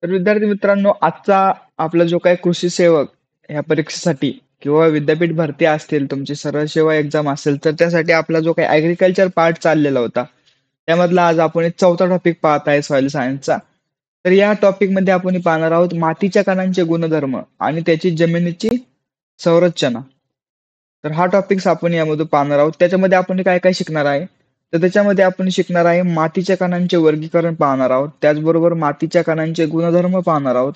तर विद्यार्थी मित्रांनो, आजचा आपला जो काही कृषी सेवक ह्या परीक्षेसाठी किंवा विद्यापीठ भरती असतील, तुमची सरळ सेवा एक्झाम असेल, तर त्यासाठी आपला जो काही ऍग्रीकल्चर पार्ट चाललेला होता, त्यामधला आज आपण एक चौथा टॉपिक पाहत आहे सॉइल सायन्सचा. तर या टॉपिक मध्ये आपण पाहणार आहोत मातीच्या कणांचे गुणधर्म आणि त्याची जमिनीची संरचना. तर हा टॉपिक्स आपण यामध्ये पाहणार आहोत. त्याच्यामध्ये आपण काय काय शिकणार आहे, तर त्याच्यामध्ये आपण शिकणार आहे मातीच्या कणांचे वर्गीकरण पाहणार आहोत. त्याचबरोबर मातीच्या कणांचे गुणधर्म पाहणार आहोत.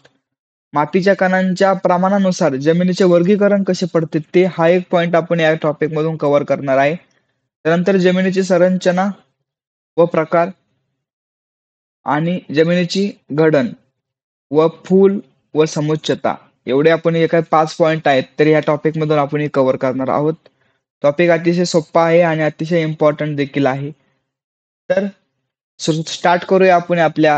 मातीच्या कणांच्या प्रमाणानुसार जमिनीचे वर्गीकरण कसे पडते ते हा एक पॉइंट आपण या टॉपिक मधून कव्हर करणार आहे. त्यानंतर जमिनीची संरचना व प्रकार आणि जमिनीची घडण व फूल व समुच्चता एवढे आपण हे काय 5 पॉइंट आहेत, तर या टॉपिक मधून आपण कव्हर करणार आहोत. टॉपिक अतिशय सोपा आहे आणि अतिशय इम्पॉर्टंट देखील आहे. तर स्टार्ट करूया आपण आपल्या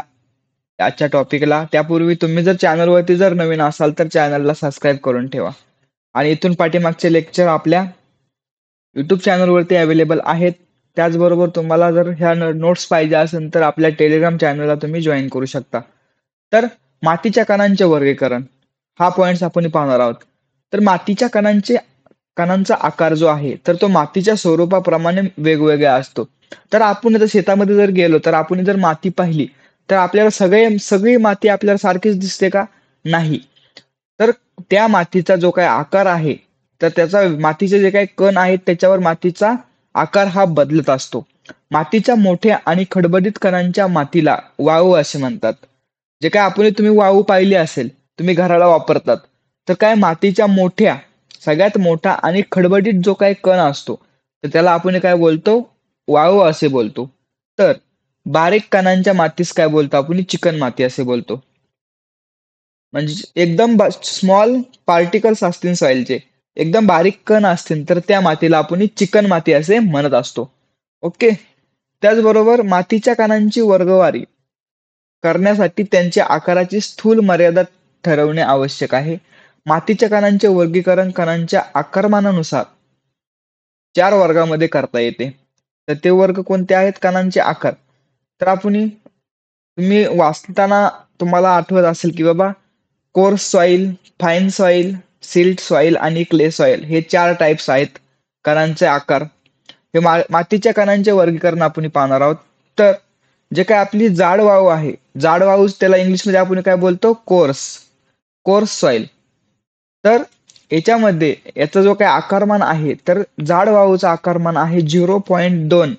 आजच्या टॉपिकला. त्यापूर्वी तुम्ही जर चॅनलवरती जर नवीन असाल तर चॅनलला सबस्क्राईब करून ठेवा आणि इथून पाठीमागचे लेक्चर आपल्या युट्यूब चॅनलवरती अवेलेबल आहेत. त्याचबरोबर तुम्हाला जर ह्या नोट्स पाहिजे असेल तर आपल्या टेलिग्राम चॅनलला तुम्ही जॉईन करू शकता. तर मातीच्या कणांचे वर्गीकरण हा पॉइंट आपण पाहणार आहोत. तर मातीच्या कणांचा आकार जो आहे तर तो मातीच्या स्वरूपाप्रमाणे वेगवेगळा असतो. तर आपण जर शेतामध्ये जर गेलो तर आपण जर माती पाहिली तर आपल्याला सगळी माती आपल्याला सारखीच दिसते का? नाही. तर त्या मातीचा जो काही आकार आहे तर त्याचा मातीचे जे काही कण आहेत त्याच्यावर मातीचा आकार हा बदलत असतो. मातीच्या मोठ्या आणि खडबडीत कणांच्या मातीला वाळू असे म्हणतात. जे काय आपण तुम्ही वाळू पाहिली असेल, तुम्ही घराला वापरतात, तर काय मातीच्या मोठ्या सगळ्यात मोठा आणि खडबडीत जो काही कण असतो तर त्याला आपण काय बोलतो? वाळू असे बोलतो. तर बारीक कणांच्या मातीस काय बोलतो आपण? चिकण माती असे बोलतो. म्हणजे एकदम स्मॉल पार्टिकल्स असतील सॉइलचे, एकदम बारीक कण असतील तर त्या मातीला आपण चिकण माती असे म्हणत असतो. ओके. त्याचबरोबर मातीच्या कणांची वर्गवारी करण्यासाठी त्यांच्या आकाराची स्थूल मर्यादा ठरवणे आवश्यक आहे. मातीच्या कणांचे वर्गीकरण कणांच्या आकारमानानुसार 4 वर्गामध्ये करता येते. तर ते वर्ग कोणते आहेत? कणांचे आकार. तर तुम्ही वाचताना तुम्हाला आठवत असेल की बाबा course soil, fine soil, silt soil आणि क्ले सॉइल हे 4 टाइप्स आहेत कणांचे आकार. हे मातीच्या कणांचे वर्गीकरण आपण पाहणार आहोत. तर जे काय आपली जाड वाळू आहे, जाड वाळू त्याला इंग्लिशमध्ये आपण काय बोलतो? Course soil. तर याच्यामध्ये याचा जो काही आकारमान आहे तर जाड वाळूचा आकारमान आहे 0.2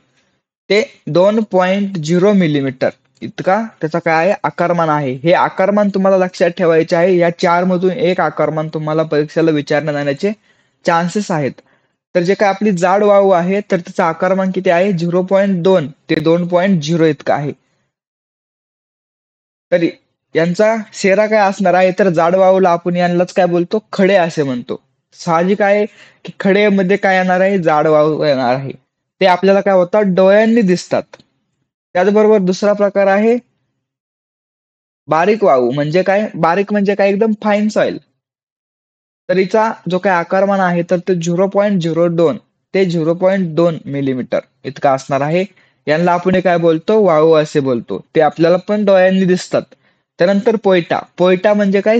ते 2.0 मिलीमीटर इतका त्याचा काय आहे? आकारमान आहे. हे आकारमान तुम्हाला लक्षात ठेवायचे आहे. या 4 मधून एक आकारमान तुम्हाला परीक्षेला विचारण्यात येण्याचे चान्सेस आहेत. तर जे काय आपली जाड वाळू आहे तर त्याचा आकारमान किती आहे? 0.2 ते 2.0 इतका आहे. तरी यांचा शेरा काय असणार आहे? तर जाड वाळूला आपण यांनाच काय बोलतो? खडे असे म्हणतो. साहजिक आहे की खडेमध्ये काय येणार आहे? जाड वाळू येणार आहे. ते आपल्याला काय होतात? डोळ्यांनी दिसतात. त्याचबरोबर दुसरा प्रकार आहे बारीक वाळू. म्हणजे काय? बारीक म्हणजे काय? एकदम फाईन सॉइल. तर हिचा जो काही आकारमान आहे तर ते 0.02 ते 0.2 मिलीमीटर इतका असणार आहे. यांना आपण काय बोलतो? वाळू असे बोलतो. ते आपल्याला पण डोळ्यांनी दिसतात. त्यानंतर पोयटा म्हणजे काय?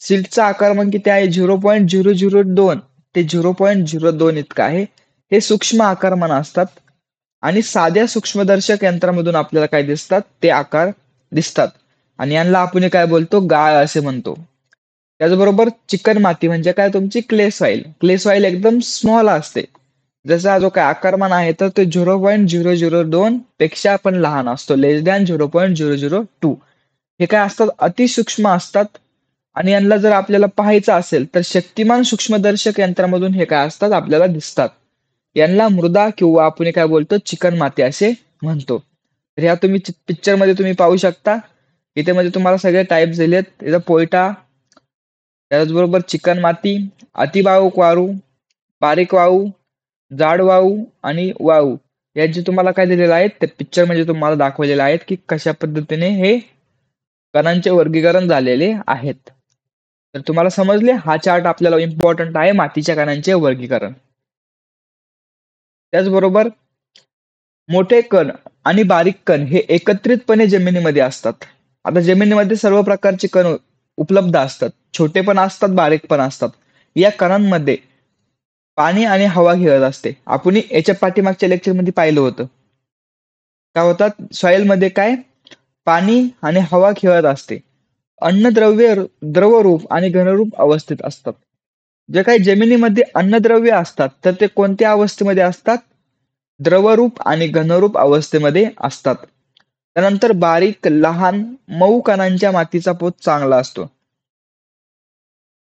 सिल्टचा आकारमान किती आहे? 0.002 ते 0.02 इतका आहे. हे सूक्ष्म आकारमान असतात आणि साध्या सूक्ष्मदर्शक यंत्रामधून आपल्याला काय दिसतात? ते आकार दिसतात आणि यांना आपण काय बोलतो? गाळ असे म्हणतो. त्याचबरोबर चिकन माती म्हणजे काय? तुमची क्ले सॉइल. क्ले सॉइल एकदम स्मॉल असते. जसा जो काय आकारमान आहे तर ते 0.002 पेक्षा पण लहान असतो. लेस दॅन 0.002. हे काय असतात? अतिसूक्ष्म असतात आणि यांना जर आपल्याला पाहायचं असेल तर शक्तिमान सूक्ष्मदर्शक यंत्रामधून हे काय असतात? आपल्याला दिसतात. यांना मृदा किंवा आपण काय बोलतो? चिकन माती असे म्हणतो. तर ह्या तुम्ही पिक्चर मध्ये तुम्ही पाहू शकता. इथे मध्ये तुम्हाला सगळे टाइप्स दिलेत. इथं पोयटा, त्याचबरोबर चिकन माती, अतिबारीक वाळू, बारीक वाळू, जाड वाळू आणि वाळू यांचे तुम्हाला काय दिलेलं आहे? ते पिक्चर मध्ये तुम्हाला दाखवलेले आहेत की कशा पद्धतीने हे कणांचे वर्गीकरण झालेले आहेत. तर तुम्हाला समजले? हा चार्ट आपल्याला इम्पॉर्टंट आहे मातीच्या कणांचे वर्गीकरण. त्याचबरोबर मोठे कण आणि बारीक कण हे एकत्रितपणे जमिनीमध्ये असतात. आता जमिनीमध्ये सर्व प्रकारचे कण उपलब्ध असतात. छोटे पण असतात, बारीक पण असतात. या कणांमध्ये पाणी आणि हवा खेळत असते. आपण याच्या पाठीमागच्या लेक्चरमध्ये पाहिलं होतं. काय होतात सॉइलमध्ये काय पाणी आणि हवा खेळत असते. अन्नद्रव्य द्रवरूप आणि घनरूप अवस्थेत असतात. जे काही जमिनीमध्ये अन्नद्रव्य असतात तर ते कोणत्या अवस्थेमध्ये असतात? द्रवरूप आणि घनरूप अवस्थेमध्ये असतात. त्यानंतर बारीक लहान मऊ कणांच्या मातीचा पोत चांगला असतो.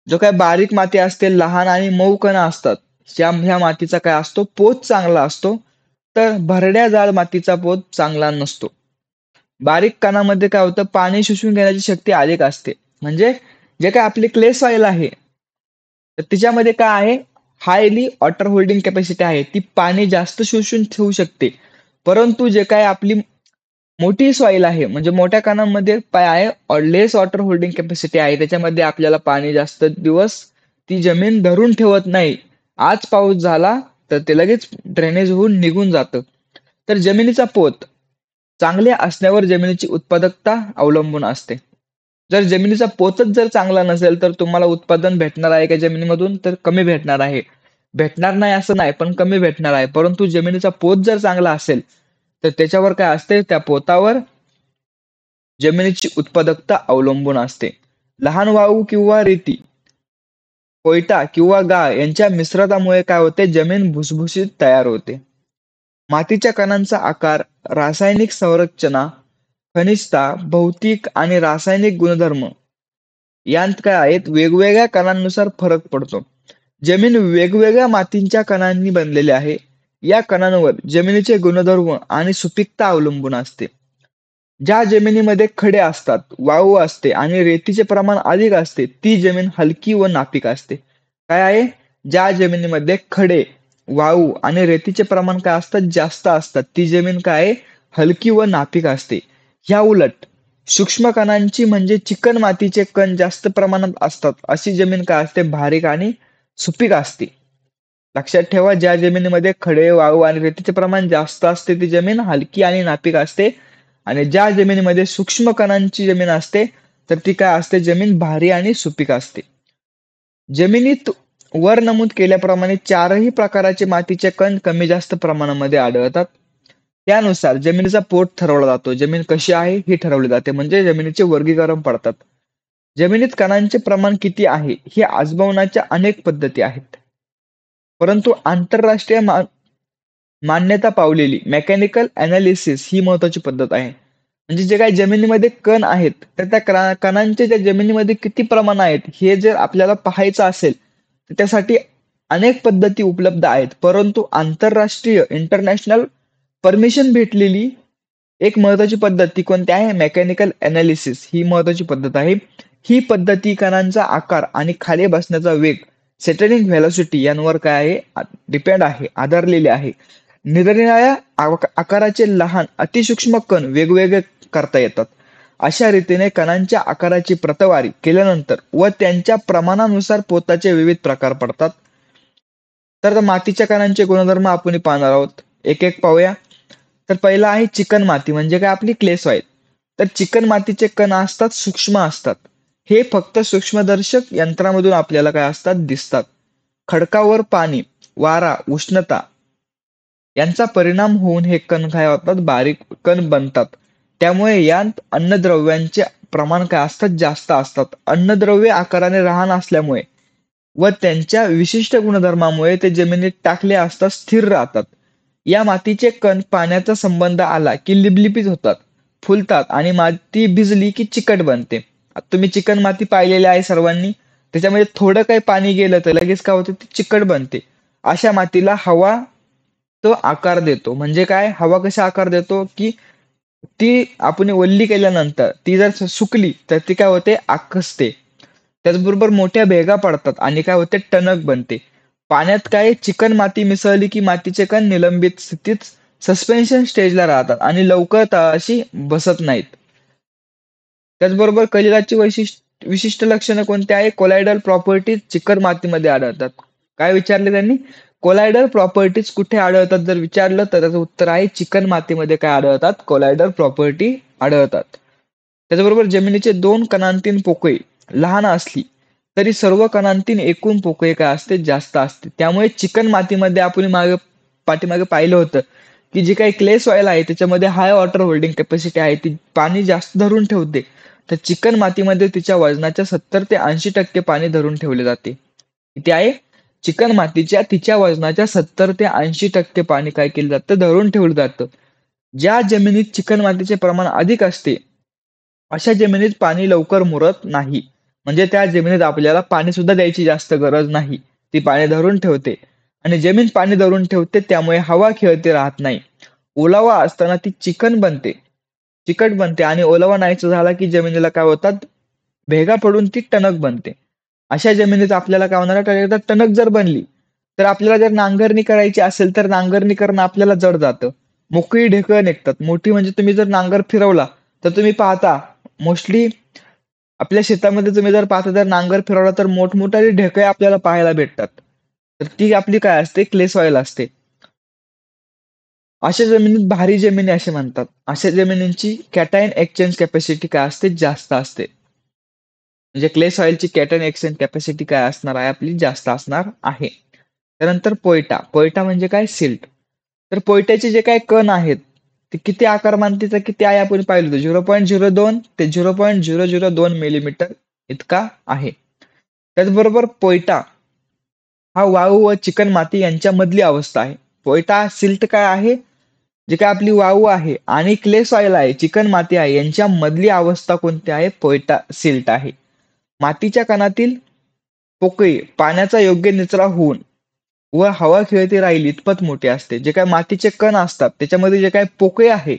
जो काय बारीक माती असते, लहान आणि मऊ कण असतात, ह्या मातीचा काय असतो? पोत चांगला असतो. तर भरड्या जाड मातीचा पोत चांगला नसतो. बारीक कणामध्ये काय होतं? पाणी शोषून घेण्याची शक्ती अधिक असते. म्हणजे जे काय आपली क्ले सॉइल आहे तर तिच्यामध्ये काय आहे? हायली वॉटर होल्डिंग कॅपॅसिटी आहे. ती पाणी जास्त शोषून ठेवू शकते. परंतु जे काय आपली मोठी सॉइल आहे म्हणजे मोठ्या कणांमध्ये काय आहे? लेस वॉटर होल्डिंग कॅपॅसिटी आहे. त्याच्यामध्ये आपल्याला पाणी जास्त दिवस ती जमीन धरून ठेवत नाही. आज पाऊस झाला तर ते लगेच ड्रेनेज होऊन निघून जातं. तर जमिनीचा पोत चांगले असण्यावर जमिनीची उत्पादकता अवलंबून असते. जर जमिनीचा पोतच जर चांगला नसेल तर तुम्हाला उत्पादन भेटणार आहे का जमिनीमधून? तर कमी भेटणार आहे. भेटणार नाही असं नाही, पण कमी भेटणार आहे. परंतु जमिनीचा पोत जर चांगला असेल तर त्याच्यावर काय असते? त्या पोतावर जमिनीची उत्पादकता अवलंबून असते. लहान वाळू किंवा रेती, कोयता किंवा गाळ यांच्या मिश्रणामुळे काय होते? जमीन भुसभुशीत तयार होते. मातीच्या कणांचा आकार, रासायनिक संरचना, खनिजता, भौतिक आणि रासायनिक गुणधर्म यांत काय आहेत? वेगवेगळ्या कणांनुसार फरक पडतो. जमीन वेगवेगळ्या मातीच्या कणांनी बनलेली आहे. या कणांवर जमिनीचे गुणधर्म आणि सुपीकता अवलंबून असते. ज्या जमिनीमध्ये खडे असतात, वाळू असते आणि रेतीचे प्रमाण अधिक असते, ती जमीन हलकी व नापीक असते. काय आहे? ज्या जमिनीमध्ये खडे, वाळू आणि रेतीचे प्रमाण काय असतात? जास्त असतात, ती जमीन काय आहे? हलकी व नापीक असते. ह्या उलट सूक्ष्म कणांची म्हणजे चिकण मातीचे कण जास्त प्रमाणात असतात, अशी जमीन काय असते? बारीक आणि सुपीक असते. लक्षात ठेवा, ज्या जमिनीमध्ये खडे, वाळू आणि रेतीचे प्रमाण जास्त असते ती जमीन हलकी आणि नापीक असते. आणि ज्या जमिनीमध्ये सूक्ष्म कणांची जमीन असते तर ती काय असते? जमीन भारी आणि सुपीक असते. जमिनीत वर नमूद केल्याप्रमाणे चारही प्रकारचे मातीचे कण कमी जास्त प्रमाणामध्ये आढळतात. त्यानुसार जमिनीचा पोत ठरवला जातो. जमीन कशी आहे हे ठरवले जाते, म्हणजे जमिनीचे वर्गीकरण पडतात. जमिनीत कणांचे प्रमाण किती आहे हे आजमावण्याच्या अनेक पद्धती आहेत. परंतु आंतरराष्ट्रीय मान्यता पावलेली मेकॅनिकल अनालिसिस ही महत्वाची पद्धत आहे. म्हणजे जे काही जमिनीमध्ये कण आहेत तर त्या कणांचे ज्या जमिनीमध्ये किती प्रमाण आहेत हे जर आपल्याला पाहायचं असेल तर त्यासाठी अनेक पद्धती उपलब्ध आहेत. परंतु आंतरराष्ट्रीय इंटरनॅशनल परमिशन भेटलेली एक महत्वाची पद्धत ती कोणती आहे? मेकॅनिकल अनालिसिस ही महत्वाची पद्धत आहे. ही पद्धती कणांचा आकार आणि खाली बसण्याचा वेग, सेटलिंग व्हेलॉसिटी यांवर काय आहे? डिपेंड आहे, आधारलेले आहे. निरनिराळ्या आकाराचे लहान अतिसूक्ष्म कण वेगवेगळे करता येतात. अशा रीतीने कणांच्या आकाराची प्रतवारी केल्यानंतर व त्यांच्या प्रमाणानुसार पोताचे विविध प्रकार पडतात. तर मातीच्या कणांचे गुणधर्म आपण पाहणार आहोत. एक एक पाहूया. तर पहिला आहे चिकन माती, म्हणजे काय? आपली क्ले सॉइल. तर चिकन मातीचे कण असतात, सूक्ष्म असतात. हे फक्त सूक्ष्मदर्शक यंत्रामधून आपल्याला काय असतात? दिसतात. खडकावर पाणी, वारा, उष्णता यांचा परिणाम होऊन हे कण काय होतात? बारीक कण बनतात. त्यामुळे यात अन्नद्रव्यांचे प्रमाण काय असतात? जास्त असतात. अन्नद्रव्य आकाराने लहान असल्यामुळे व त्यांच्या विशिष्ट गुणधर्मामुळे ते जमिनीत टाकले असता स्थिर राहतात. या मातीचे कण पाण्याचा संबंध आला की लिपलिपीत होतात, फुलतात आणि माती भिजली की चिकट बनते. आता तुम्ही चिकन माती पाहिलेली आहे सर्वांनी. त्याच्यामध्ये थोडं काही पाणी गेलं तर लगेच काय होतं? ती चिकट बनते. अशा मातीला हवा तो आकार देतो. म्हणजे काय? हवा कसा आकार देतो? की ती आपण ओल्ली केल्यानंतर ती जर सुकली तर ती काय होते? आकसते. त्याचबरोबर मोठ्या भेगा पडतात आणि काय होते? टणक बनते. पाण्यात काय? चिकन माती मिसळली की मातीचे कण निलंबित स्थितीत सस्पेन्शन स्टेजला राहतात आणि लवकर तळाशी बसत नाहीत. त्याचबरोबर कलिलाची विशिष्ट लक्षणं कोणती आहे? कोलायडल प्रॉपर्टीज चिकन मातीमध्ये आढळतात. काय विचारले त्यांनी? कोलायडल प्रॉपर्टीज कुठे आढळतात जर विचारलं तर त्याचं उत्तर आहे चिकन मातीमध्ये काय आढळतात? कोलायडल प्रॉपर्टी आढळतात. त्याचबरोबर जमिनीचे 2 कणांतील पोकळी लहान असली तरी सर्व कणांतील एकूण पोकळी काय असते, जास्त असते. त्यामुळे चिकण मातीमध्ये आपण पाठीमागे पाहिलं होतं की जी काही क्ले सॉइल आहे त्याच्यामध्ये हाय वॉटर होल्डिंग कॅपॅसिटी आहे, ती पाणी जास्त धरून ठेवते. तर चिकन मातीमध्ये तिच्या वजनाच्या 70 ते 80% पाणी धरून ठेवले जाते. किती आहे? चिकन मातीच्या तिच्या वजनाच्या 70 ते 80% पाणी काय केलं जातं, धरून ठेवलं जातं. ज्या जमिनीत चिकन मातीचे प्रमाण अधिक असते अशा जमिनीत पाणी लवकर मुरत नाही. म्हणजे त्या जमिनीत आपल्याला पाणी सुद्धा द्यायची जास्त गरज नाही, ती पाणी धरून ठेवते. आणि जमीन पाणी धरून ठेवते त्यामुळे हवा खेळती राहत नाही. ओलावा असताना ती चिकट बनते आणि ओलावा नाहीसा झाला की जमिनीला काय होतात, भेगा पडून ती टणक बनते. अशा जमिनीत आपल्याला काय होणार आहे, टणक जर बनली तर आपल्याला जर नांगरणी करायची असेल तर नांगरणी करणं आपल्याला जड जातं. मोकळी ढेकळं निघतात. मोठी म्हणजे तुम्ही जर नांगर फिरवला तर तुम्ही पाहता मोस्टली आपल्या शेतामध्ये तुम्ही जर पाहता तर नांगर फिरवला तर मोठमोठाली ढेकळे आपल्याला पाहायला भेटतात. तर ती आपली काय असते, क्ले सॉइल असते. अशा जमिनीत भारी जमिनी असे म्हणतात. अशा जमिनींची कॅटायन एक्सचेंज कॅपॅसिटी काय असते, जास्त असते. म्हणजे क्ले सॉइलची कॅटायन एक्सचेंज कॅपॅसिटी काय असणार आहे, आपली जास्त असणार आहे. त्यानंतर पोयटा म्हणजे काय, सिल्ट. तर पोयट्याचे जे काही कण आहेत ते किती आकारमानतेचा किती आहे आपण पाहिलं होतं, 0.02 ते 0.002 मिलीमीटर इतका आहे. त्याचबरोबर पोयटा हा वाळू व चिकण माती यांच्यामधली अवस्था आहे. पोयटा सिल्ट काय आहे, जे काय आपली वाळू आहे आणि क्ले सॉइल आहे, चिकण माती आहे, यांच्या मधली अवस्था कोणती आहे, पोयटा सिल्ट आहे. मातीच्या कणातील पोकळी पाण्याचा योग्य निचरा होऊन व हवा खेळती राहील इतपत मोठी असते. जे काय मातीचे कण असतात त्याच्यामध्ये जे काय पोकळी आहे,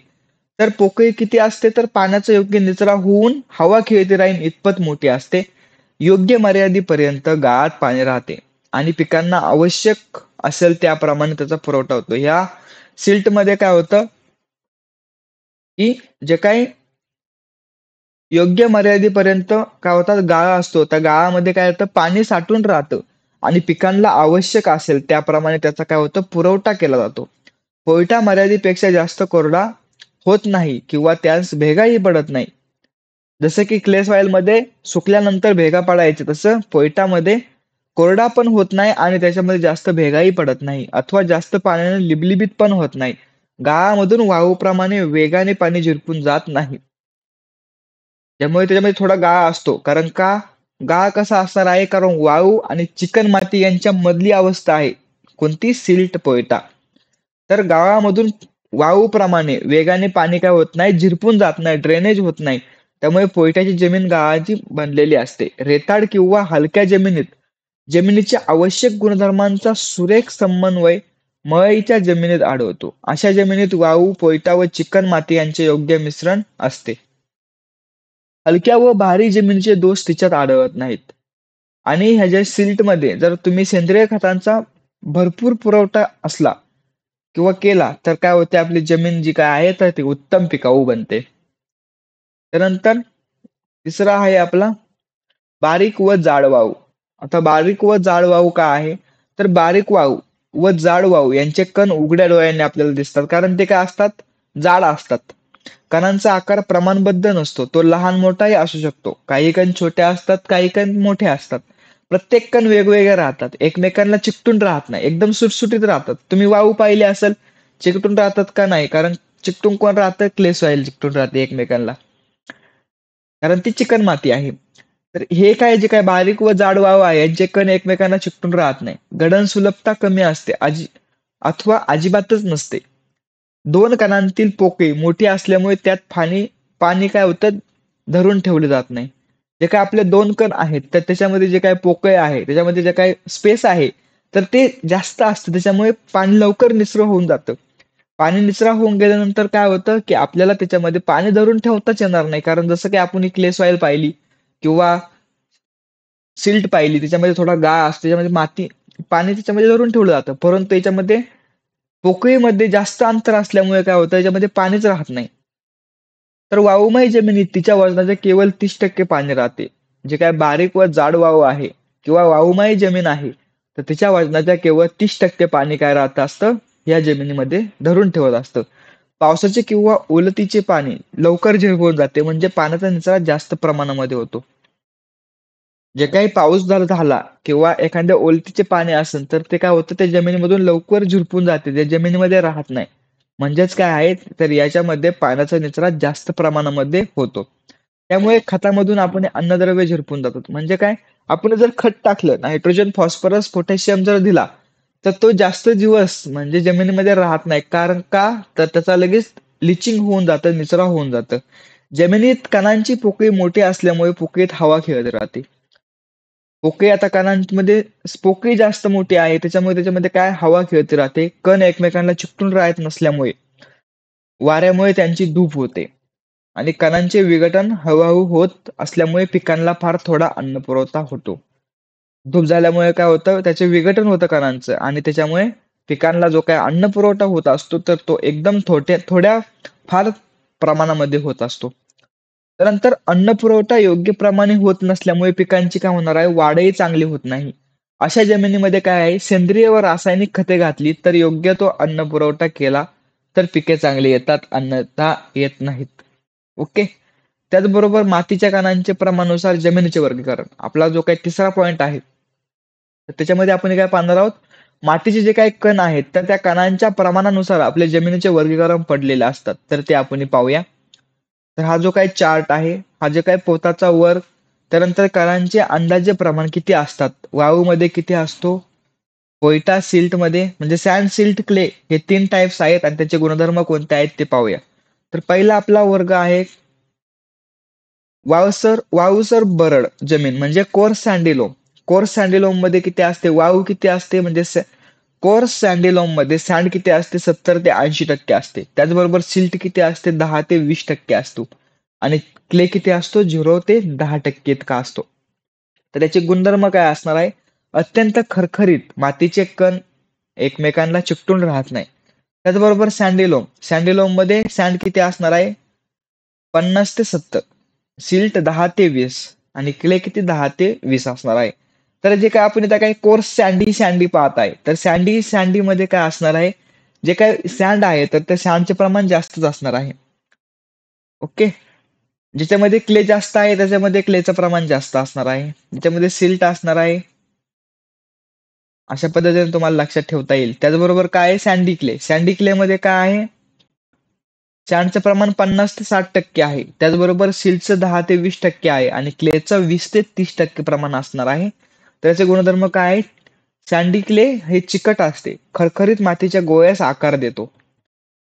तर पोकळी किती असते, तर पाण्याचा योग्य निचरा होऊन हवा खेळती राहील इतपत मोठी असते. योग्य मर्यादेपर्यंत गाळात पाणी राहते आणि पिकांना आवश्यक असेल त्याप्रमाणे त्याचा पुरवठा होतो. ह्या सिल्ट मध्ये काय होतं की जे काही योग्य मर्यादेपर्यंत काय होतात, गाळा असतो, त्या गाळामध्ये काय होतं, पाणी साठून राहतं आणि पिकांना आवश्यक असेल त्याप्रमाणे त्याचा काय होतं, पुरवठा केला जातो. पोयटा मर्यादेपेक्षा जास्त कोरडा होत नाही किंवा त्यास भेगाही पडत नाही. जसं की क्ले सॉइल मध्ये सुकल्यानंतर भेगा पडायचे, तसं पोयटामध्ये कोरडा पण होत नाही आणि त्याच्यामध्ये जास्त भेगाही पडत नाही अथवा जास्त पाण्याने लिबलिबीत पण होत नाही. गाळामधून वाळूप्रमाणे वेगाने पाणी झिरपून जात नाही. त्यामुळे त्याच्यामध्ये थोडा गाळा असतो. कारण का गाळा कसा असणार आहे, कारण वाळू आणि चिकन माती यांच्या मधली अवस्था आहे कोणती, सिल्ट पोयटा. तर गाळामधून वाळूप्रमाणे वेगाने पाणी काय होत नाही, झिरपून जात नाही, ड्रेनेज होत नाही. त्यामुळे पोयटाची जमीन गाळाची बनलेली असते. रेताड किंवा हलक्या जमिनीत जमिनीच्या आवश्यक गुणधर्मांचा सुरेख समन्वय मळईच्या जमिनीत आढळतो. अशा जमिनीत वाळू, पोयटा व चिकन माती यांचे योग्य मिश्रण असते. हलक्या व भारी जमिनीचे दोष तिच्यात आढळत नाहीत. आणि ह्याच्या सिल्टमध्ये जर तुम्ही सेंद्रिय खतांचा भरपूर पुरवठा असला किंवा केला तर काय होते, आपली जमीन जी काय आहे तर ती उत्तम पिकाऊ बनते. त्यानंतर तिसरा आहे आपला बारीक व जाड वाळू. आता बारीक व जाड वाळू काय आहे, तर बारीक वाळू व जाड वाळू यांचे कण उघड्या डोळ्यांनी आपल्याला दिसतात, कारण ते काय असतात, जाड असतात. कणांचा आकार प्रमाणबद्ध नसतो, तो लहान मोठाही असू शकतो. काही कण छोटे असतात, काही कण मोठे असतात. प्रत्येक कण वेगवेगळे राहतात, एकमेकांना चिकटून राहत नाही, एकदम सुटसुटीत राहतात. तुम्ही वाळू पाहिली असेल, चिकटून राहतात का, नाही, कारण चिकटून कोण राहतं, क्ले सॉइल चिकटून राहते एकमेकांना, कारण ती चिकन माती आहे. तर हे काय, जे काय बारीक व जाड वाळू आहे यांचे कण एकमेकांना चिकटून राहत नाही. गडन सुलभता कमी असते अथवा अजिबातच नसते. दोन कणांतील पोकळी मोठी असल्यामुळे त्यात पाणी काय होतं, धरून ठेवले जात नाही. जे काय आपले दोन कण आहेत तर त्याच्यामध्ये जे काय पोकळी आहे त्याच्यामध्ये जे काय स्पेस आहे तर ते जास्त असतं, त्याच्यामुळे पाणी लवकर निचरा होऊन जातं. पाणी निचरा होऊन गेल्यानंतर काय होतं की आपल्याला त्याच्यामध्ये पाणी धरून ठेवताच येणार नाही, कारण जसं की आपण क्ले सॉइल पाहिली किंवा सिल्ट पाहिली, त्याच्यामध्ये थोडा गाळ असतो, त्याच्यामध्ये माती पाणी त्याच्यामध्ये धरून ठेवलं जातं. परंतु याच्यामध्ये पोकळीमध्ये जास्त अंतर असल्यामुळे काय होतं, याच्यामध्ये पाणीच राहत नाही. तर वाळूमय जमिनीत तिच्या वजनाचे केवळ 30% पाणी राहते. जे काय बारीक व जाड वाळू आहे किंवा वाळूमय जमीन आहे तर तिच्या वजनाच्या केवळ 30% पाणी काय राहत असतं, या जमिनीमध्ये धरून ठेवत असतं. पावसाचे किंवा ओलतीचे पाणी लवकर झिरपून जाते, म्हणजे पाण्याचा निचरा जास्त प्रमाणामध्ये होतो. जे काही पाऊस जर झाला किंवा एखाद्या ओलतीचे पाणी असेल तर ते काय होतं, ते जमिनीमधून लवकर झिरपून जाते, ते जमिनीमध्ये राहत नाही. म्हणजेच काय आहे, तर याच्यामध्ये पाण्याचा निचरा जास्त प्रमाणामध्ये होतो. त्यामुळे खतामधून आपण अन्नद्रव्य झिरपून जातात. म्हणजे काय, आपण जर खत टाकलं, नायट्रोजन, फॉस्फरस, पोटॅशियम जर दिला, तर तो जास्त दिवस म्हणजे जमिनीमध्ये राहत नाही. कारण का, तर त्याचा लगेच लिचिंग होऊन जातं, निचरा होऊन जातं. जमिनीत कणांची पोकळी मोठी असल्यामुळे पोकळीत हवा खेळत राहते. पोकळी आता कणांमध्ये पोकळी जास्त मोठी आहे, त्याच्यामुळे त्याच्यामध्ये काय हवा खेळती राहते. कण एकमेकांना चिकटून राहत नसल्यामुळे वाऱ्यामुळे त्यांची धूप होते आणि कणांचे विघटन हळूहळू होत असल्यामुळे पिकांना फार थोडा अन्न पुरवठा होतो. धूप झाल्यामुळे काय होतं, त्याचे विघटन होतं कणांचं आणि त्याच्यामुळे पिकांना जो काही अन्न पुरवठा होत असतो, तर तो एकदम थोड्या फार प्रमाणामध्ये होत असतो. त्यानंतर अन्न पुरवठा योग्य प्रमाणे होत नसल्यामुळे पिकांची काय होणार आहे, वाढही चांगली होत नाही. अशा जमिनीमध्ये काय आहे, सेंद्रिय व रासायनिक खते घातली तर योग्य तो अन्न पुरवठा केला तर पिके चांगली येतात, अन्यथा येत नाहीत. ओके. त्याचबरोबर मातीच्या कणांचे प्रमाणानुसार जमिनीचे वर्गीकरण, आपला जो काही तिसरा पॉइंट आहे, तर त्याच्यामध्ये आपण काय पाहणार आहोत, मातीचे जे काही कण आहेत तर त्या कणांच्या प्रमाणानुसार आपल्या जमिनीचे वर्गीकरण पडलेले असतात. तर ते आपण पाहूया. तर हा जो काही चार्ट आहे, हा जे काही पोताचा वर्ग, त्यानंतर कणांचे अंदाजे प्रमाण किती असतात, वाळूमध्ये किती असतो, कोयटा सिल्ट मध्ये म्हणजे सँड सिल्ट क्ले, हे 3 टाइप्स आहेत आणि त्याचे गुणधर्म कोणते आहेत ते पाहूया. तर पहिला आपला वर्ग आहे वाळूसर बरड जमीन म्हणजे कोर्स सँडिलोम. कोर्स सँडिलोम मध्ये किती असते, वाळू किती असते, म्हणजे कोर्स सँडिलोम मध्ये सँड किती असते, 70 ते 80% असते. त्याचबरोबर सिल्ट किती असते, 10 ते 20% असतो आणि क्ले किती असतो, 0 ते 10% इतका असतो. तर त्याचे गुणधर्म काय असणार आहे, अत्यंत खरखरीत, मातीचे कण एकमेकांना चिकटून राहत नाही. त्याचबरोबर सँडिलोम मध्ये सँड किती असणार आहे, 50 ते 70, सिल्ट 10 ते 20 आणि क्ले किती 10 ते 20 असणार आहे. तर जे काय आपण इथं काही कोर्स सँडी पाहत आहे, तर सँडी मध्ये काय असणार आहे, जे काय सँड आहे तर त्या सँडचे प्रमाण जास्तच असणार आहे. ओके. ज्याच्यामध्ये क्ले जास्त आहे त्याच्यामध्ये क्लेचं प्रमाण जास्त असणार आहे, ज्याच्यामध्ये सिल्ट असणार आहे. अशा पद्धतीने तुम्हाला लक्षात ठेवता येईल. त्याचबरोबर काय आहे, सँडी क्ले मध्ये काय आहे, सँडचं प्रमाण 50 ते 60% आहे. त्याचबरोबर सिल्टचं 10 ते 20% आहे आणि क्लेचं 20 ते 30% प्रमाण असणार आहे. त्याचे गुणधर्म काय आहेत, सँडी क्ले हे चिकट असते, खरखरीत मातीच्या गोळ्यास आकार देतो.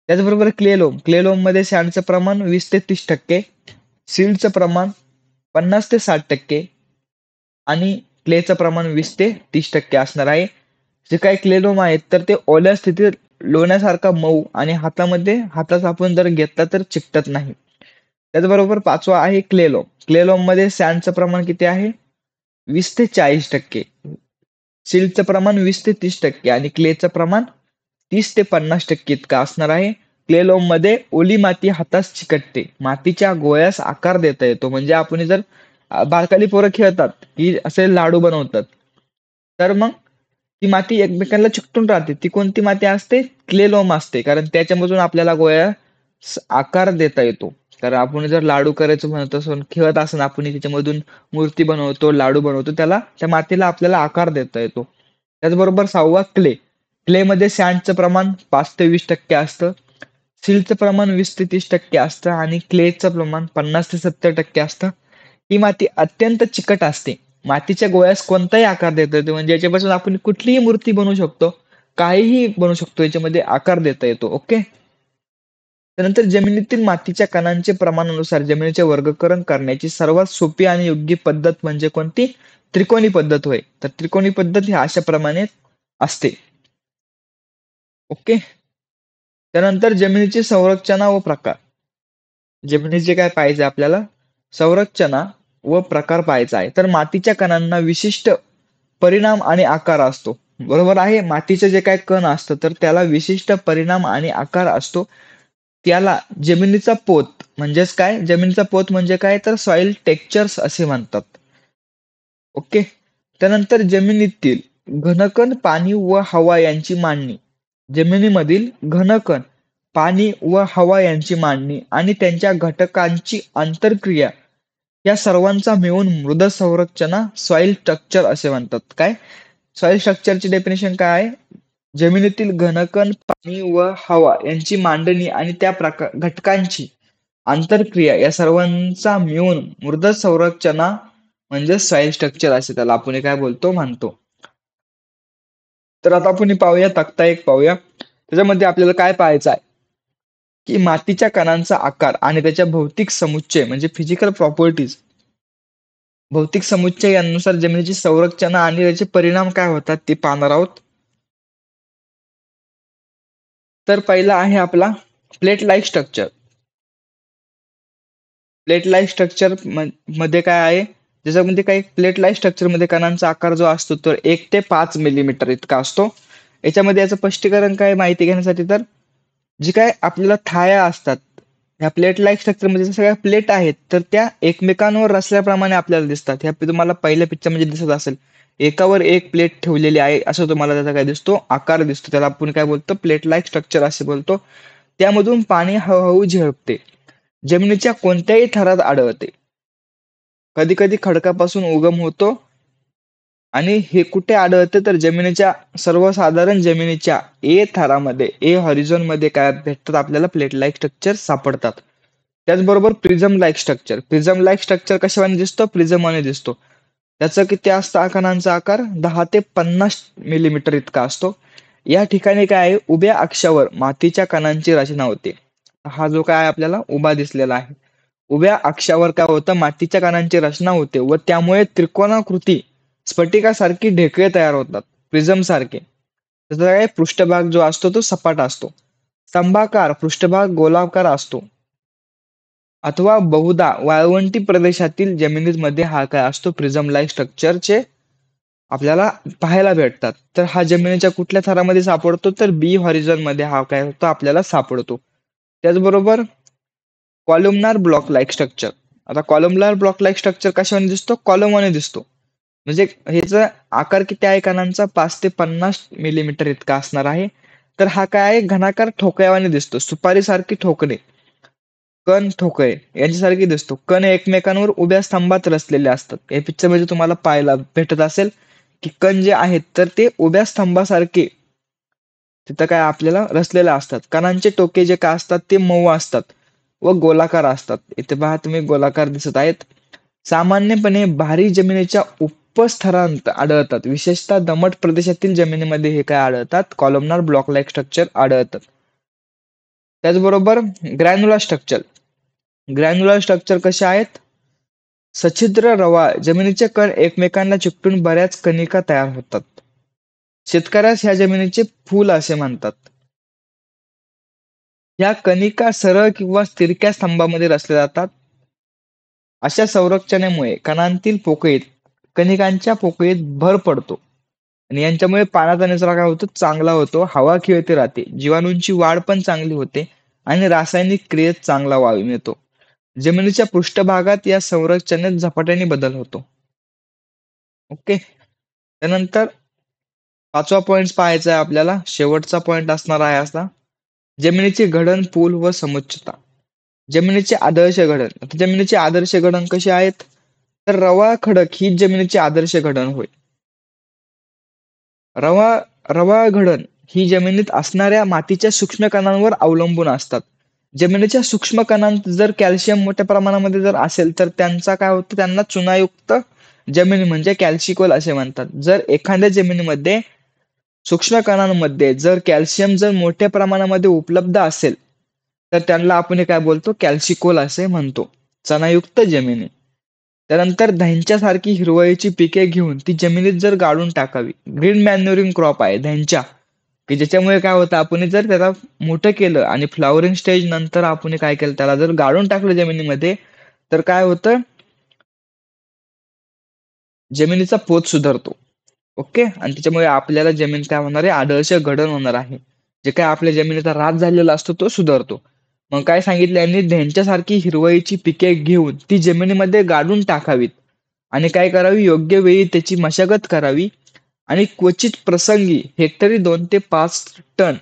त्याचबरोबर क्लेलोम मध्ये सँडचं प्रमाण 20 ते 30%, सिल्टचं प्रमाण 50 ते 60% आणि क्लेचं प्रमाण 20 ते 30% असणार आहे. जे काही क्लेलोम आहेत तर ते ओल्या स्थितीत लोण्यासारखा मऊ आणि हाताचा आपण जर घेतला तर चिकटत नाही. त्याचबरोबर पाचवा आहे क्लेलोम मध्ये सँडचं प्रमाण किती आहे, 20 ते 40%, सिल्टचं प्रमाण 20 ते 30% आणि क्लेचं प्रमाण 30 ते 50% इतका असणार आहे. क्लेलोम मध्ये ओली माती हातास चिकटते, मातीच्या गोळ्यास आकार देता येतो. म्हणजे आपण जर बारकाली पोरं खेळतात की असे लाडू बनवतात, तर मग ती माती एकमेकांना चिकटून राहते, ती कोणती माती असते, क्लेलोम असते. कारण त्याच्यामधून आपल्याला गोळ्यास आकार देता येतो. कारण आपण जर लाडू करायचं म्हणत असो, खेळत असताना आपण त्याच्यामधून मूर्ती बनवतो, लाडू बनवतो, त्या मातीला आपल्याला आकार देता येतो. त्याचबरोबर 6वा क्ले मध्ये सँडचं प्रमाण 5 ते 20% असतं, सिल्टचं प्रमाण 20 ते 30% असतं आणि क्लेचं प्रमाण 50 ते 70% असतं. ही माती अत्यंत चिकट असते, मातीच्या गोळ्यास कोणताही आकार देता येतो. म्हणजे याच्यापासून आपण कुठलीही मूर्ती बनवू शकतो, काहीही बनवू शकतो, याच्यामध्ये आकार देता येतो. ओके. त्यानंतर जमिनीतील मातीच्या कणांचे प्रमाणानुसार जमिनीचे वर्गीकरण करण्याची सर्वात सोपी आणि योग्य पद्धत म्हणजे कोणती, त्रिकोणी पद्धत होय. तर त्रिकोणी पद्धत ही अशा प्रमाणे असते. ओके. त्यानंतर जमिनीची संरचना व प्रकार, जमिनीचे काय पाहिजे आपल्याला, संरचना व प्रकार पाहायचा आहे. तर मातीच्या कणांना विशिष्ट परिणाम आणि आकार असतो, बरोबर आहे. मातीचे जे काही कण असतं तर त्याला विशिष्ट परिणाम आणि आकार असतो. त्याला जमिनीचा पोत म्हणजेच काय, जमिनीचा पोत म्हणजे काय, तर सॉइल टेक्स्चर्स असे म्हणतात. ओके. त्यानंतर जमिनीतील घनकण, पाणी व हवा यांची मांडणी, जमिनीमधील घनकण, पाणी व हवा यांची मांडणी आणि त्यांच्या घटकांची आंतरक्रिया या सर्वांचा मिळून मृद संरचना सॉइल स्ट्रक्चर असे म्हणतात. काय? सॉइल स्ट्रक्चरची डेफिनेशन काय आहे? जमिनीतील घनकण, पाणी व हवा यांची मांडणी आणि त्या घटकांची आंतरक्रिया या सर्वांचा मिळून मृद संरचना म्हणजे सॉइल स्ट्रक्चर असे त्याला आपण काय बोलतो म्हणतो. तर आता आपण पाहूया तक्ता 1 पाहूया. त्याच्यामध्ये आपल्याला काय पाहायचं आहे की मातीच्या कणांचा आकार आणि त्याच्या भौतिक समुच्चय म्हणजे फिजिकल प्रॉपर्टीज, भौतिक समुच्चय यानुसार जमिनीची संरचना आणि त्याचे परिणाम काय होतात ते पाहणार आहोत. तर पहिला आहे आपला plate like structure. Plate like structure मध्ये काय आहे, ज्याच्यामध्ये काही प्लेट लाईक स्ट्रक्चर मध्ये कणांचा आकार जो असतो तो 1 ते 5 मिलीमीटर इतका असतो. याच्यामध्ये याचं स्पष्टीकरण काय माहिती घेण्यासाठी, तर जी काय आपल्याला थाया असतात ह्या प्लेट लाईक स्ट्रक्चर मध्ये सगळ्या प्लेट आहेत तर त्या एकमेकांवर रचल्याप्रमाणे आपल्याला दिसतात. ह्या तुम्हाला पहिल्या पिक्चर मध्ये दिसत असेल, एकावर एक प्लेट ठेवलेली आहे असं तुम्हाला त्याचा काय दिसतो, आकार दिसतो. त्याला आपण काय बोलतो, प्लेट लाईक स्ट्रक्चर असे बोलतो. त्यामधून पाणी हळूहळू झेपते, जमिनीच्या कोणत्याही थरात आढळते. कधी कधी खडकापासून उगम होतो आणि हे कुठे आढळते तर जमिनीच्या सर्वसाधारण जमिनीच्या ए थरामध्ये, ए हॉरिझॉन मध्ये काय भेटतात आपल्याला, प्लेट लाईक स्ट्रक्चर सापडतात. त्याचबरोबर prism like structure. Prism like structure कशाने दिसतो, प्रिझमने दिसतो. त्याचं किती असतं कणांचा आकार, 10 ते 50 मिलीमीटर इतका असतो. या ठिकाणी काय आहे, उभ्या अक्षावर मातीच्या कणांची रचना होते. हा जो काय आपल्याला उभा दिसलेला आहे, उभ्या अक्षावर काय होतं, मातीच्या कणांची रचना होते व त्यामुळे त्रिकोणाकृती स्फटिकासारखी ढेकळे तयार होतात, प्रिझम सारखे. त्याचा काय पृष्ठभाग जो असतो तो सपाट असतो, स्तंभाकार पृष्ठभाग गोलाकार असतो, अथवा बहुधा वाळवंटी प्रदेशातील जमिनीमध्ये हा काय असतो, प्रिझम लाईक स्ट्रक्चरचे आपल्याला पाहायला भेटतात. तर हा जमिनीच्या कुठल्या थरामध्ये सापडतो, तर बी हॉरिझॉन मध्ये हा काय होतो आपल्याला सापडतो. त्याचबरोबर कॉलमनार ब्लॉक लाईक स्ट्रक्चर. आता कॉलमनार ब्लॉक लाईक स्ट्रक्चर कशाने दिसतो, कॉलमने दिसतो. म्हणजे ह्याचा आकार किती आहे कणांचा, 5 ते 50 मिलीमीटर इतका असणार आहे. तर हा काय आहे, घनाकार ठोकळ्यावाने दिसतो, सुपारी सारखी ठोकणे, कण ठोकळे यांच्यासारखी दिसतो. कण एकमेकांवर उभ्या स्तंभात रचलेले असतात. या पिक्चर मध्ये तुम्हाला पाहायला भेटत असेल की कण जे आहेत तर ते उभ्या स्तंभासारखे तिथं काय आपल्याला रचलेले असतात. कणांचे टोके जे काय असतात ते मऊ असतात व गोलाकार असतात. इथे पहा तुम्ही गोलाकार दिसत आहेत. सामान्यपणे भारी जमिनीच्या उपस्तरांत आढळतात. विशेषतः दमट प्रदेशातील जमिनीमध्ये हे काय आढळतात, कॉलमनार ब्लॉक लाईक स्ट्रक्चर आढळतात. त्याचबरोबर ग्रॅन्युलर स्ट्रक्चर. ग्रॅन्युलर स्ट्रक्चर कसे आहेत, सच्छिद्र रवा जमिनीचे कण एकमेकांना चिकटून बऱ्याच कणिका तयार होतात. शेतकऱ्यास ह्या जमिनीचे फूल असे म्हणतात. या कणिका सरळ किंवा तिरक्या स्तंभामध्ये रचल्या जातात. अशा संरचनेमुळे कणांतील पोकळीत, कणिकांच्या पोकळीत भर पडतो आणि यांच्यामुळे पाण्याचा निचरा काय होतो, चांगला होतो, हवा खेळती राहते, जीवाणूंची वाढ पण चांगली होते आणि रासायनिक क्रियेत चांगला वाव मिळतो. जमिनीच्या पृष्ठभागात या संरचनेत झपाट्याने बदल होतो. ओके. त्यानंतर 5वा पॉइंट पाहायचा आहे आपल्याला, शेवटचा पॉइंट असणार आहे असा, जमिनीचे घडण, पूल व समुच्चता. जमिनीचे आदर्श घडण. जमिनीचे आदर्श घडण कसे आहेत, तर रवा खडक ही जमिनीचे आदर्श घडण होय. रवा घडण ही जमिनीत असणाऱ्या मातीच्या सूक्ष्म कणांवर अवलंबून असतात. जमिनीच्या सूक्ष्म कणांत जर कॅल्शियम मोठ्या प्रमाणामध्ये जर असेल तर त्यांचा काय होतं, त्यांना चुनायुक्त जमीन म्हणजे कॅल्शिकोल असे म्हणतात. जर एखाद्या जमिनीमध्ये सूक्ष्म कणांमध्ये जर कॅल्शियम जर मोठ्या प्रमाणामध्ये उपलब्ध असेल तर त्यांना आपण काय बोलतो, कॅल्शिकोल असे म्हणतो, चणायुक्त जमिनी. त्यानंतर धैंच्या सारखी हिरवळीची पिके घेऊन ती जमिनीत जर गाडून टाकावी. ग्रीन मॅन्युरिंग क्रॉप आहे धैंच्या, की ज्याच्यामुळे काय होतं, आपण जर त्याला मोठं केलं आणि फ्लॉवरिंग स्टेज नंतर आपण काय केलं, त्याला जर गाडून टाकलं जमिनीमध्ये तर काय होतं, जमिनीचा पोत सुधारतो. ओके. आणि त्याच्यामुळे आपल्याला जमीन काय होणार आहे, आदर्श घडण होणार आहे. जे काय आपल्या जमिनीचा ऱ्हास झालेला असतो तो सुधारतो. मग काय सांगितलं यांनी, धेंच्यासारखी हिरवळीची पिके घेऊन ती जमिनीमध्ये गाडून टाकावीत आणि काय करावी, योग्य वेळी त्याची मशागत करावी आणि क्वचित प्रसंगी हेक्टरी 2 ते 5 टन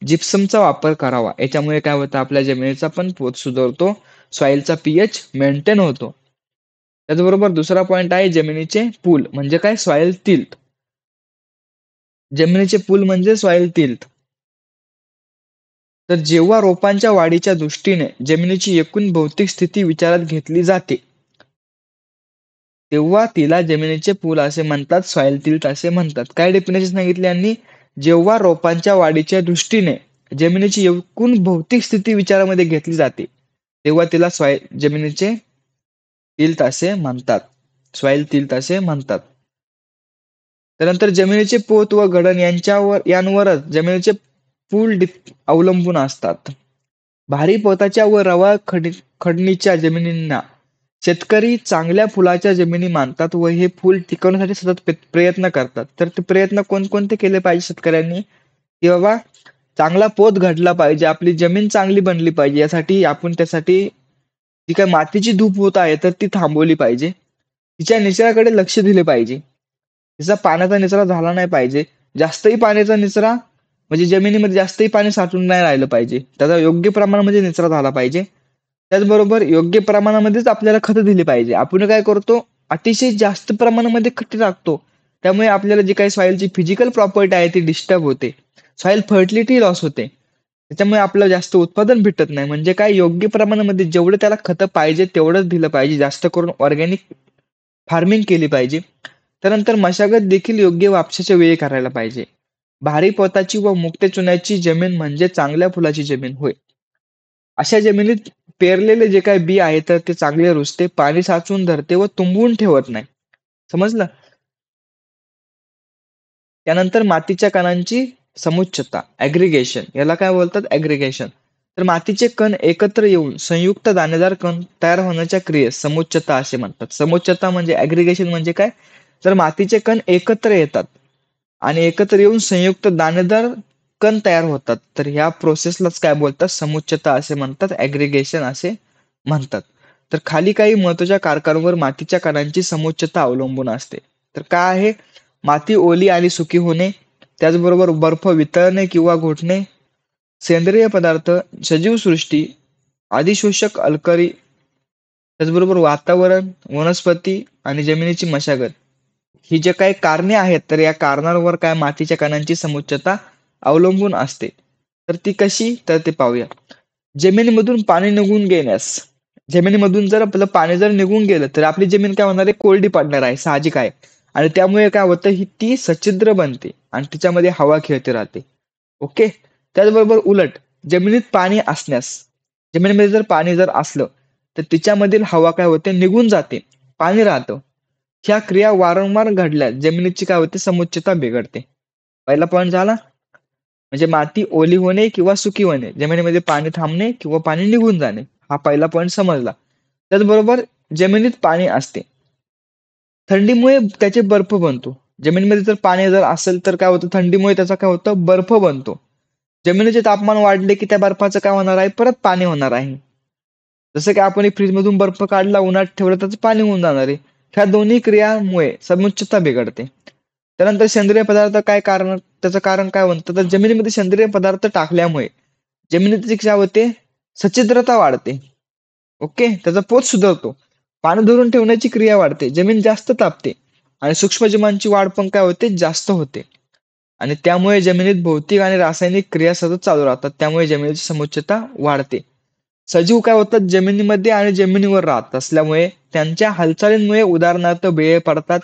जिप्समचा वापर करावा. याच्यामुळे काय होतं, आपल्या जमिनीचा पण पोत सुधारतो, सॉइलचा पीएच मेंटेन होतो. त्याचबरोबर दुसरा पॉइंट आहे जमिनीचे पूल म्हणजे काय, सॉइल टिल्ट. जमिनीचे पूल म्हणजे सॉइल टिल्ट. तर जेव्हा रोपांच्या वाढीच्या दृष्टीने जमिनीची एकूण भौतिक स्थिती विचारात घेतली जाते, तेव्हा तिला जमिनीचे पूल असे म्हणतात, सॉइल टिल्ट असे म्हणतात. काय डेफिनेशन सांगितली यांनी? जेव्हा रोपांच्या वाढीच्या दृष्टीने जमिनीची एकूण भौतिक स्थिती विचारामध्ये घेतली जाते, तेव्हा तिला जमिनीचे टिल्ट असे म्हणतात, सॉइल टिल्ट असे म्हणतात. त्यानंतर जमिनीचे पोत व गळण यांवरच जमिनीचे पूल अवलंबून असतात. भारी पोताच्या व रवा खडणीच्या जमिनींना शेतकरी चांगल्या फुलाच्या जमिनी मानतात व हे फुल टिकवण्यासाठी सतत प्रयत्न करतात. तर ते प्रयत्न कोणकोणते केले पाहिजे शेतकऱ्यांनी? की बाबा चांगला पोत घडला पाहिजे, आपली जमीन चांगली बनली पाहिजे, यासाठी आपण त्यासाठी जी काय मातीची धूप होत आहे तर ती थांबवली पाहिजे. तिच्या निचराकडे लक्ष दिले पाहिजे. तिचा पाण्याचा निचरा झाला नाही पाहिजे. जास्तही पाण्याचा निचरा म्हणजे जमिनीमध्ये जास्तही पाणी साठून नाही राहिलं पाहिजे. त्याचा योग्य प्रमाणामध्ये निचरा झाला पाहिजे. त्याचबरोबर योग्य प्रमाणामध्येच आपल्याला खतं दिली पाहिजे. आपण काय करतो, अतिशय जास्त प्रमाणामध्ये खते टाकतो. त्यामुळे आपल्याला जी काही सॉइलची फिजिकल प्रॉपर्टी आहे ती डिस्टर्ब होते. सॉइल फर्टिलिटी लॉस होते. त्याच्यामुळे आपल्याला जास्त उत्पादन भेटत नाही. म्हणजे काय, योग्य प्रमाणामध्ये जेवढं त्याला खतं पाहिजे तेवढंच दिलं पाहिजे. जास्त करून ऑर्गॅनिक फार्मिंग केली पाहिजे. त्यानंतर मशागत देखील योग्य वापसाच्या वेळी करायला पाहिजे. भारी पोताची व मुक्त चुन्याची जमीन म्हणजे चांगल्या फुलाची जमीन होय. अशा जमिनीत पेरलेले जे काही बी आहे तर ते चांगले रुजते, पाणी साचवून धरते व तुंबवून ठेवत नाही. समजलं? त्यानंतर मातीच्या कणांची समुच्चता, ॲग्रिगेशन, याला काय बोलतात, ॲग्रिगेशन. तर मातीचे कण एकत्र येऊन संयुक्त दाणेदार कण तयार होण्याच्या क्रियेस समुच्चता असे म्हणतात. समुच्चता म्हणजे ॲग्रिगेशन म्हणजे काय, तर मातीचे कण एकत्र येतात आणि एकत्र येऊन संयुक्त दाणेदार कण तयार होतात. तर ह्या प्रोसेसलाच काय बोलतात, समुच्चता असे म्हणतात, ॲग्रिगेशन असे म्हणतात. तर खाली काही महत्वाच्या कारकांवर मातीच्या कणांची समुच्चता अवलंबून असते. तर काय आहे, माती ओली आणि सुकी होणे, त्याचबरोबर बर्फ वितळणे किंवा घोटणे, सेंद्रिय पदार्थ, सजीव सृष्टी, अधिशोषक अल्कली, त्याचबरोबर वातावरण, वनस्पती आणि जमिनीची मशागत, ही जे काही कारणे आहेत तर या कारणांवर काय मातीच्या कणांची समुच्चता अवलंबून असते. तर ती कशी, तर ते पाहूया. जमिनीमधून पाणी निघून गेल्यास, जमिनीमधून जर आपलं पाणी जर निघून गेलं तर आपली जमीन काय होणार आहे, कोरडी पडणार आहे, साहजिक आहे. आणि त्यामुळे काय होतं, ही ती सच्छिद्र बनते आणि तिच्यामध्ये हवा खेळते राहते. ओके. त्याचबरोबर उलट जमिनीत पाणी असण्यास, जमिनीमध्ये जर पाणी जर असलं तर तिच्यामधील हवा काय होते, निघून जाते, पाणी राहतं. ह्या क्रिया वारंवार घडल्यास जमिनीची काय होते, समुच्चता बिघडते. पहिला पॉईंट झाला. म्हणजे माती ओली होणे किंवा सुकी होणे, जमिनीमध्ये पाणी थांबणे किंवा पाणी निघून जाणे, हा पहिला पॉईंट समजला. त्याचबरोबर जमिनीत पाणी असते, थंडीमुळे त्याचे बर्फ बनतो. जमिनीमध्ये जर पाणी जर असेल तर काय होतं, थंडीमुळे त्याचा काय होतं, बर्फ बनतो. जमिनीचे तापमान वाढले की त्या बर्फाचं काय होणार आहे, परत पाणी होणार आहे. जसं की आपण फ्रीज मधून बर्फ काढला, उन्हात ठेवलं, त्याचं पाणी होऊन जाणार आहे. ह्या दोन्ही क्रियामुळे समुच्चता बिघडते. त्यानंतर सेंद्रिय पदार्थ काय कारण, त्याचं कारण काय म्हणतं, तर जमिनीमध्ये सेंद्रिय पदार्थ टाकल्यामुळे जमिनीची काय होते, सच्छिद्रता वाढते. ओके. त्याचा पोत सुधारतो, पाणी धरून ठेवण्याची क्रिया वाढते, जमीन जास्त तापते आणि सूक्ष्मजीवांची वाढ पण काय होते, जास्त होते. आणि त्यामुळे जमिनीत भौतिक आणि रासायनिक क्रिया सतत चालू राहतात. त्यामुळे जमिनीची समुच्चता वाढते. सजीव काय होतात, जमिनीमध्ये आणि जमिनीवर राहत असल्यामुळे त्यांच्या हालचालींमुळे, उदाहरणार्थ बिळे पडतात,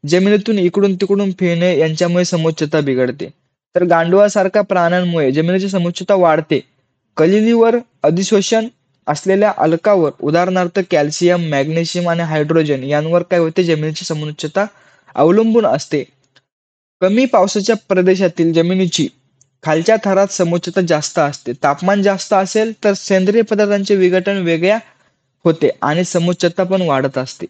जमिनीतून इकडून तिकडून फिरणे, यांच्यामुळे समुच्चता बिघडते. तर गांडुळासारख्या प्राण्यांमुळे जमिनीची समुच्चता वाढते. कलिनीवर अधिशोषण असलेल्या अलकावर, उदाहरणार्थ कॅल्शियम, मॅग्नेशियम आणि हायड्रोजन यांवर काय होते, जमिनीची समुच्चता अवलंबून असते. कमी पावसाच्या प्रदेशातील जमिनीची खालच्या थरात समुच्चता जास्त असते. तापमान जास्त असेल तर सेंद्रिय पदार्थांचे विघटन वेगळ्या होते आणि समुच्चता पण वाढत असते.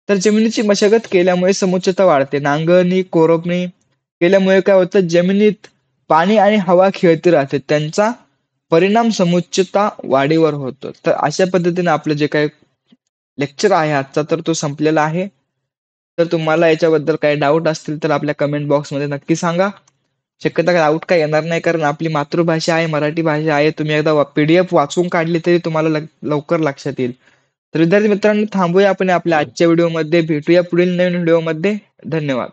तर जमिनीची मशागत केल्यामुळे समुच्चता वाढते. नांगरणी, कोरपणी केल्यामुळे काय होतं, जमिनीत पाणी आणि हवा खेळती राहते, त्यांचा परिणाम समुच्चता वाढीवर होतो. तर अशा पद्धतीने आपलं जे काही लेक्चर आहे आजचा तर तो संपलेला आहे. तर तुम्हाला याच्याबद्दल काही डाऊट असतील तर आपल्या कमेंट बॉक्समध्ये नक्की सांगा. शक्यता डाऊट काय येणार नाही, कारण आपली मातृभाषा आहे, मराठी भाषा आहे. तुम्ही एकदा PDF वाचून काढली तरी तुम्हाला लवकर लक्षात येईल. तर विद्यार्थी मित्रांनो, थांबूया आपण आपल्या आजच्या व्हिडिओमध्ये. भेटूया पुढील नवीन व्हिडिओमध्ये. धन्यवाद.